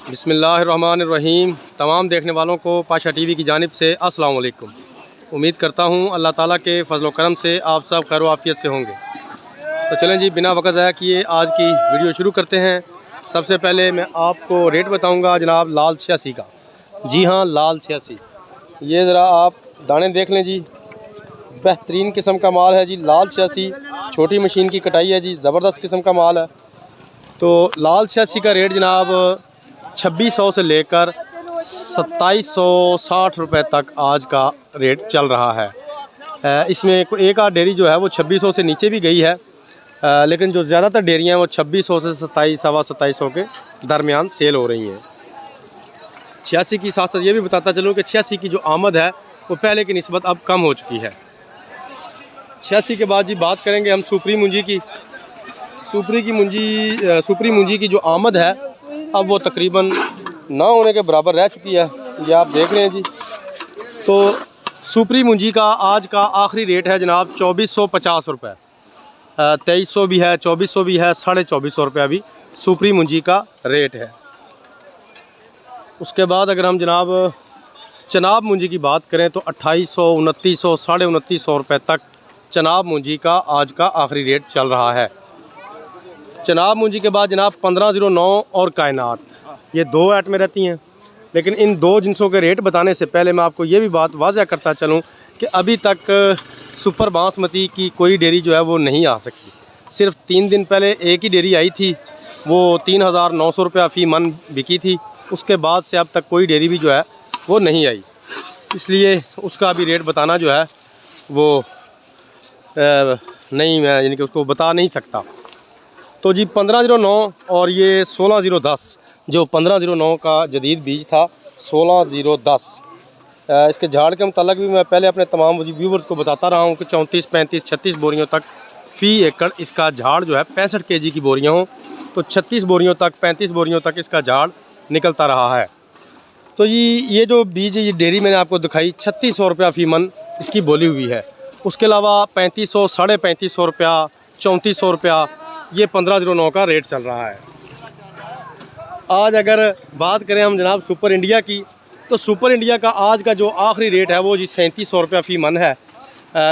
बिस्मिल्लाहिर्रहमानिर्रहीम। तमाम देखने वालों को पाशा टीवी की जानिब से अस्सलाम वालेकुम। उम्मीद करता हूँ अल्लाह ताला के फ़ज़ल व करम से आप सब खैर आफ़ियत से होंगे। तो चलें जी, बिना वक़्त ज़ाया किए आज की वीडियो शुरू करते हैं। सबसे पहले मैं आपको रेट बताऊँगा जनाब लाल 86 का। जी हाँ, लाल 86। ये ज़रा आप दाने देख लें जी, बेहतरीन किस्म का माल है जी। लाल 86 छोटी मशीन की कटाई है जी, ज़बरदस्त किस्म का माल है। तो लाल 86 का रेट जनाब 2600 से लेकर 2760 रुपये तक आज का रेट चल रहा है। इसमें एक आध डेयरी जो है वो 2600 से नीचे भी गई है, लेकिन जो ज़्यादातर डेयरियाँ हैं वो 2600 से 27 सवा 2700 के दरमियान सेल हो रही हैं। 86 की साथ साथ ये भी बताता चलूँ कि 86 की जो आमद है वो पहले की निस्बत अब कम हो चुकी है। 86 के बाद जी बात करेंगे हम सुपरी मुंजी की। सुपरी मुंजी की जो आमद है अब वो तकरीबन ना होने के बराबर रह चुकी है, ये आप देख रहे हैं जी। तो सुपरी मुंजी का आज का आखिरी रेट है जनाब 2450 रुपये। 2300 भी है, 2400 भी है, 2450 रुपये अभी सुपरी मुंजी का रेट है। उसके बाद अगर हम जनाब चनाब मुंजी की बात करें तो 2800, 2900, 2950 रुपये तक चनाब मुंजी का आज का आखिरी रेट चल रहा है। चनाब मुंजी के बाद जनाब 1509 और कायनात, ये दो ऐट में रहती हैं। लेकिन इन दो जिनसों के रेट बताने से पहले मैं आपको ये भी बात वाज़ह करता चलूँ कि अभी तक सुपर बासमती की कोई डेयरी जो है वो नहीं आ सकी। सिर्फ 3 दिन पहले एक ही डेयरी आई थी, वो 3900 रुपया फ़ी मन बिकी थी। उसके बाद से अब तक कोई डेयरी भी जो है वो नहीं आई, इसलिए उसका अभी रेट बताना जो है वो नहीं, मैं यानी कि उसको बता नहीं सकता। तो जी 1509 और ये 16010, जो 1509 का जदीद बीज था 16010, इसके झाड़ के मुताल्लिक भी मैं पहले अपने तमाम व्यूवर्स को बताता रहा हूँ कि 34, 35, 36 बोरियों तक फ़ी एकड़ इसका झाड़ जो है 65 kg की बोरियाँ हों तो 36 बोरियों तक, 35 बोरियों तक इसका झाड़ निकलता रहा है। तो ये जो बीज ये डेयरी मैंने आपको दिखाई 3600 रुपया फ़ी मन इसकी बोली हुई है। उसके अलावा 3500, 3550 रुपया, 3400 रुपया ये 1509 का रेट चल रहा है। आज अगर बात करें हम जनाब सुपर इंडिया की, तो सुपर इंडिया का आज का जो आखिरी रेट है वो जी 3700 रुपया फ़ी मन है।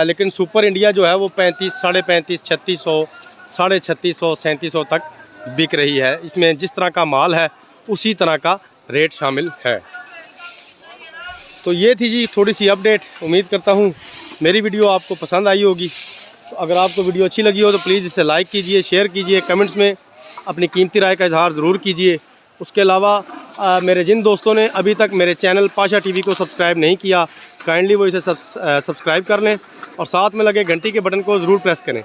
लेकिन सुपर इंडिया जो है वो 35, 3550, 3600, 3650, 3700 तक बिक रही है। इसमें जिस तरह का माल है उसी तरह का रेट शामिल है। तो ये थी जी थोड़ी सी अपडेट। उम्मीद करता हूँ मेरी वीडियो आपको पसंद आई होगी। तो अगर आपको वीडियो अच्छी लगी हो तो प्लीज़ इसे लाइक कीजिए, शेयर कीजिए, कमेंट्स में अपनी कीमती राय का इजहार ज़रूर कीजिए। उसके अलावा मेरे जिन दोस्तों ने अभी तक मेरे चैनल पाशा टीवी को सब्सक्राइब नहीं किया, काइंडली वो इसे सब्सक्राइब कर लें और साथ में लगे घंटी के बटन को ज़रूर प्रेस करें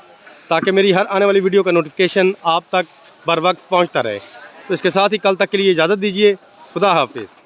ताकि मेरी हर आने वाली वीडियो का नोटिफिकेशन आप तक बर वक्त पहुँचता रहे। तो इसके साथ ही कल तक के लिए इजाज़त दीजिए। खुदा हाफिज़।